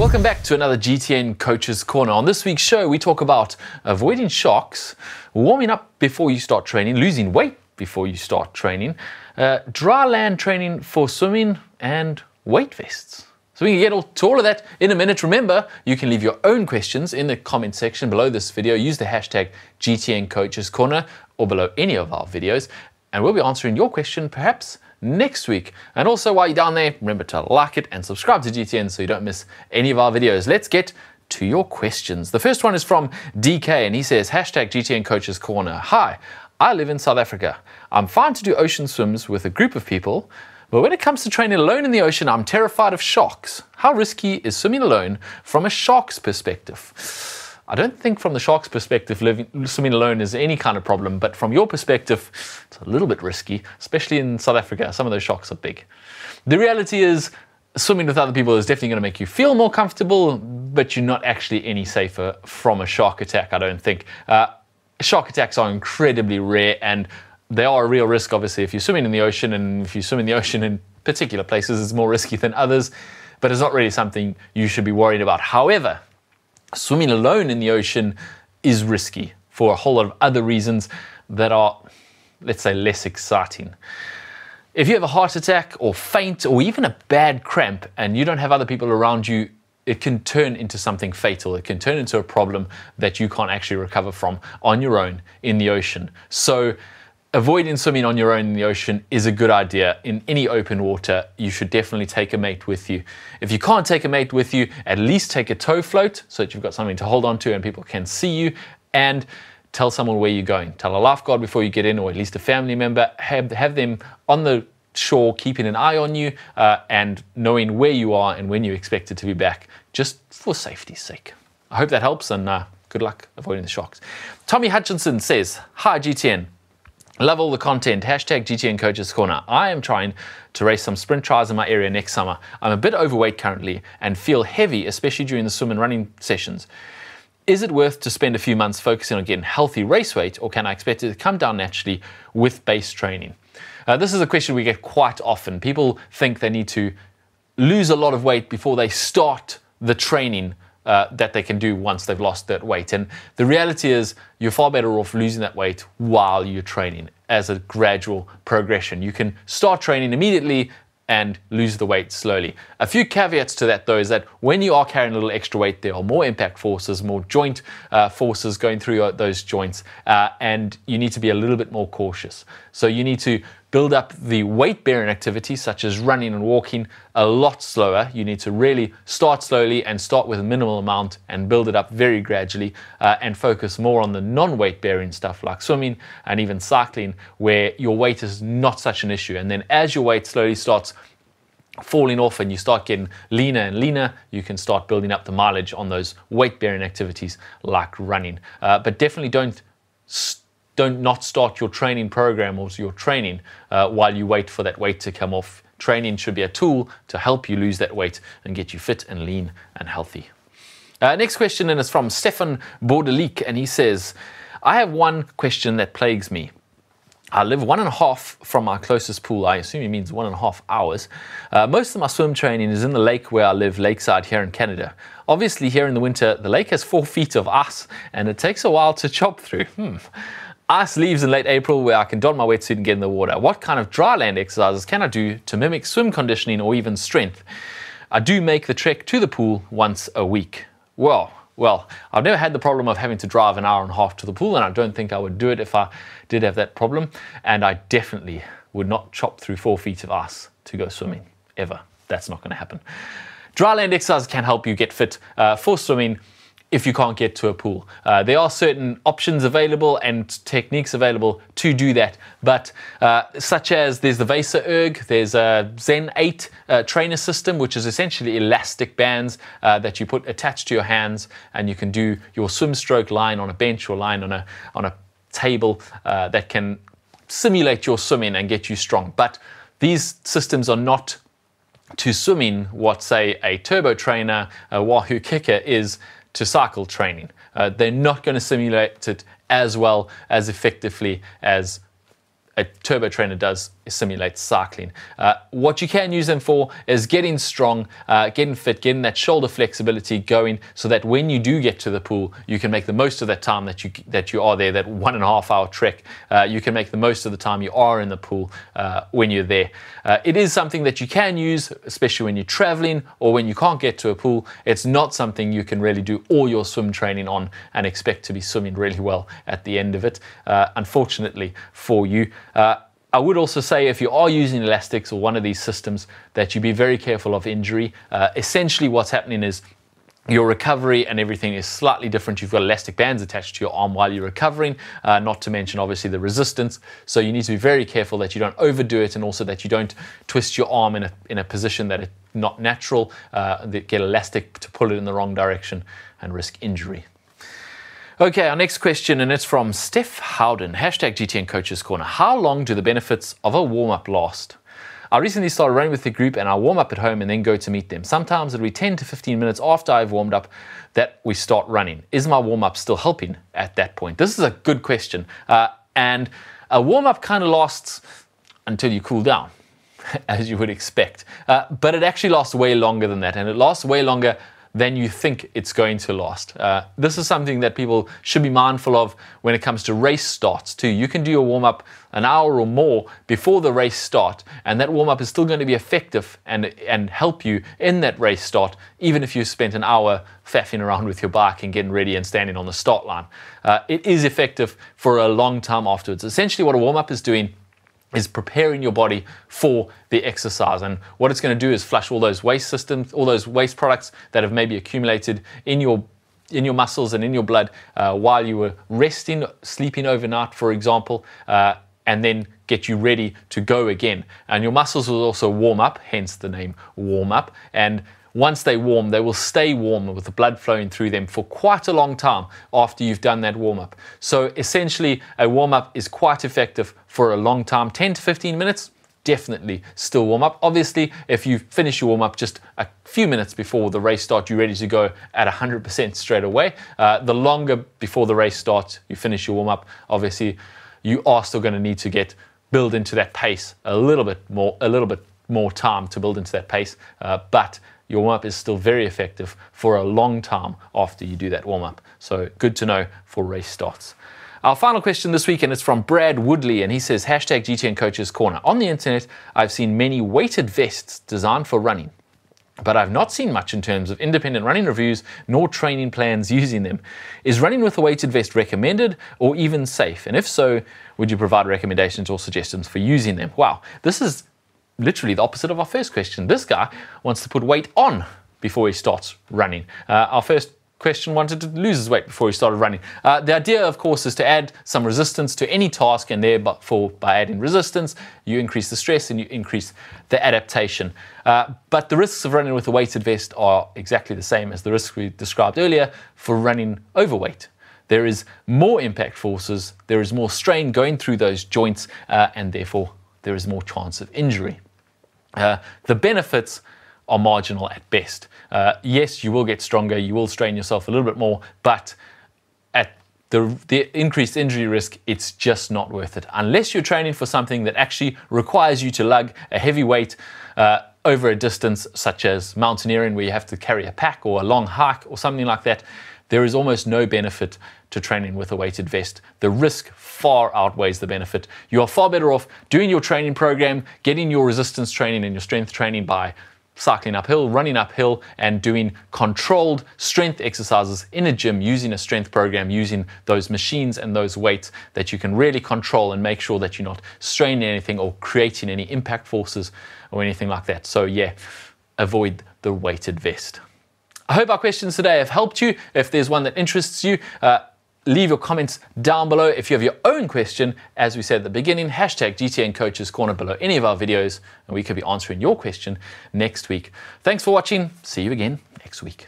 Welcome back to another GTN Coach's Corner. On this week's show, we talk about avoiding shocks, warming up before you start training, losing weight before you start training, dry land training for swimming, and weight vests. So we can get to all of that in a minute. Remember, you can leave your own questions in the comment section below this video. Use the hashtag GTN Coach's Corner or below any of our videos, and we'll be answering your question perhaps next week. And also, while you're down there, remember to like it and subscribe to GTN so you don't miss any of our videos. Let's get to your questions. The first one is from DK, and he says, hashtag GTN Coach's Corner. Hi, I live in South Africa. I'm fine to do ocean swims with a group of people, but when it comes to training alone in the ocean, I'm terrified of sharks. How risky is swimming alone from a shark's perspective? I don't think from the shark's perspective, swimming alone is any kind of problem, but from your perspective, it's a little bit risky, especially in South Africa. Some of those sharks are big. The reality is, swimming with other people is definitely going to make you feel more comfortable, but you're not actually any safer from a shark attack, I don't think. Shark attacks are incredibly rare, and they are a real risk, obviously, if you're swimming in the ocean, and if you swim in the ocean in particular places, it's more risky than others, but it's not really something you should be worried about. However, swimming alone in the ocean is risky for a whole lot of other reasons that are, let's say, less exciting. If you have a heart attack or faint or even a bad cramp and you don't have other people around you, it can turn into something fatal. It can turn into a problem that you can't actually recover from on your own in the ocean. So avoiding swimming on your own in the ocean is a good idea. In any open water, you should definitely take a mate with you. If you can't take a mate with you, at least take a tow float so that you've got something to hold on to and people can see you, and tell someone where you're going. Tell a lifeguard before you get in, or at least a family member. Have them on the shore keeping an eye on you and knowing where you are and when you expect it to be back, just for safety's sake. I hope that helps, and good luck avoiding the sharks. Tommy Hutchinson says, hi GTN. Love all the content. Hashtag GTN Coach's Corner. I am trying to race some sprint trials in my area next summer. I'm a bit overweight currently and feel heavy, especially during the swim and running sessions. Is it worth to spend a few months focusing on getting healthy race weight, or can I expect it to come down naturally with base training? This is a question we get quite often. People think they need to lose a lot of weight before they start the training that they can do once they've lost that weight. And the reality is you're far better off losing that weight while you're training as a gradual progression. You can start training immediately and lose the weight slowly. A few caveats to that though is that when you are carrying a little extra weight, there are more impact forces, more joint forces going through those joints, and you need to be a little bit more cautious. So you need to build up the weight-bearing activities such as running and walking a lot slower. You need to really start slowly and start with a minimal amount and build it up very gradually, and focus more on the non-weight-bearing stuff like swimming and even cycling, where your weight is not such an issue. And then as your weight slowly starts falling off and you start getting leaner and leaner, you can start building up the mileage on those weight-bearing activities like running. But definitely don't not start your training program or your training while you wait for that weight to come off. Training should be a tool to help you lose that weight and get you fit and lean and healthy. Next question, and it's from Stefan Bordelic, and he says, I have one question that plagues me. I live 1.5 from my closest pool. I assume he means 1.5 hours. Most of my swim training is in the lake where I live, lakeside here in Canada. Obviously here in the winter, the lake has 4 feet of ice and it takes a while to chop through. Ice leaves in late April where I can don my wetsuit and get in the water. What kind of dry land exercises can I do to mimic swim conditioning or even strength? I do make the trek to the pool once a week. Well, I've never had the problem of having to drive 1.5 hours to the pool, and I don't think I would do it if I did have that problem. And I definitely would not chop through 4 feet of ice to go swimming, ever. That's not going to happen. Dry land exercises can help you get fit for swimming if you can't get to a pool. There are certain options available and techniques available to do that, but such as there's the Vesa Erg, there's a Zen 8 trainer system, which is essentially elastic bands that you put attached to your hands, and you can do your swim stroke lying on a bench or lying on a table that can simulate your swimming and get you strong. But these systems are not to swimming what, say, a turbo trainer, a Wahoo kicker is to cycle training. They're not going to simulate it as well, as effectively as a turbo trainer does simulate cycling. What you can use them for is getting strong, getting fit, getting that shoulder flexibility going, so that when you do get to the pool, you can make the most of that time that you are there, that 1.5 hour trek. You can make the most of the time you are in the pool when you're there. It is something that you can use, especially when you're traveling or when you can't get to a pool. It's not something you can really do all your swim training on and expect to be swimming really well at the end of it, unfortunately for you. I would also say, if you are using elastics or one of these systems, that you be very careful of injury. Essentially what's happening is your recovery and everything is slightly different. You've got elastic bands attached to your arm while you're recovering, not to mention obviously the resistance. So you need to be very careful that you don't overdo it, and also that you don't twist your arm in a position that is not natural, that get elastic to pull it in the wrong direction and risk injury. Okay, our next question, and it's from Steph Howden, hashtag GTN Coaches Corner. How long do the benefits of a warm-up last? I recently started running with the group, and I warm up at home and then go to meet them. Sometimes it'll be 10 to 15 minutes after I've warmed up that we start running. Is my warm-up still helping at that point? This is a good question. And a warm-up kind of lasts until you cool down, as you would expect. But it actually lasts way longer than that, and it lasts way longer than you think it's going to last. This is something that people should be mindful of when it comes to race starts too. You can do your warm-up an hour or more before the race start, and that warm-up is still going to be effective and help you in that race start, even if you spent an hour faffing around with your bike and getting ready and standing on the start line. It is effective for a long time afterwards. Essentially what a warm-up is doing is preparing your body for the exercise, and what it's going to do is flush all those waste systems, all those waste products that have maybe accumulated in your muscles and in your blood while you were resting, sleeping overnight, for example, and then get you ready to go again. And your muscles will also warm up, hence the name warm up, and once they warm, they will stay warm with the blood flowing through them for quite a long time after you've done that warm-up. So essentially, a warm-up is quite effective for a long time. 10 to 15 minutes, definitely still warm up. Obviously, if you finish your warm-up just a few minutes before the race starts, you're ready to go at 100% straight away. The longer before the race starts you finish your warm-up, obviously, you are still going to need to build into that pace a little bit more time to build into that pace, but your warm-up is still very effective for a long time after you do that warm-up. So good to know for race starts. Our final question this week, and it's from Brad Woodley, and he says, hashtag GTN Coaches Corner. On the internet, I've seen many weighted vests designed for running, but I've not seen much in terms of independent running reviews nor training plans using them. Is running with a weighted vest recommended or even safe? And if so, would you provide recommendations or suggestions for using them? Wow, this is literally the opposite of our first question. This guy wants to put weight on before he starts running. Our first question wanted to lose his weight before he started running. The idea, of course, is to add some resistance to any task, and therefore, by adding resistance, you increase the stress and you increase the adaptation. But the risks of running with a weighted vest are exactly the same as the risks we described earlier for running overweight. There is more impact forces, there is more strain going through those joints, and therefore there is more chance of injury. The benefits are marginal at best. Yes, you will get stronger, you will strain yourself a little bit more, but at the increased injury risk, it's just not worth it. Unless you're training for something that actually requires you to lug a heavy weight over a distance, such as mountaineering, where you have to carry a pack, or a long hike or something like that, there is almost no benefit to training with a weighted vest. The risk far outweighs the benefit. You are far better off doing your training program, getting your resistance training and your strength training by cycling uphill, running uphill, and doing controlled strength exercises in a gym using a strength program, using those machines and those weights that you can really control and make sure that you're not straining anything or creating any impact forces or anything like that. So yeah, avoid the weighted vest. I hope our questions today have helped you. If there's one that interests you, leave your comments down below. If you have your own question, as we said at the beginning, hashtag GTN Coaches Corner below any of our videos, and we could be answering your question next week. Thanks for watching. See you again next week.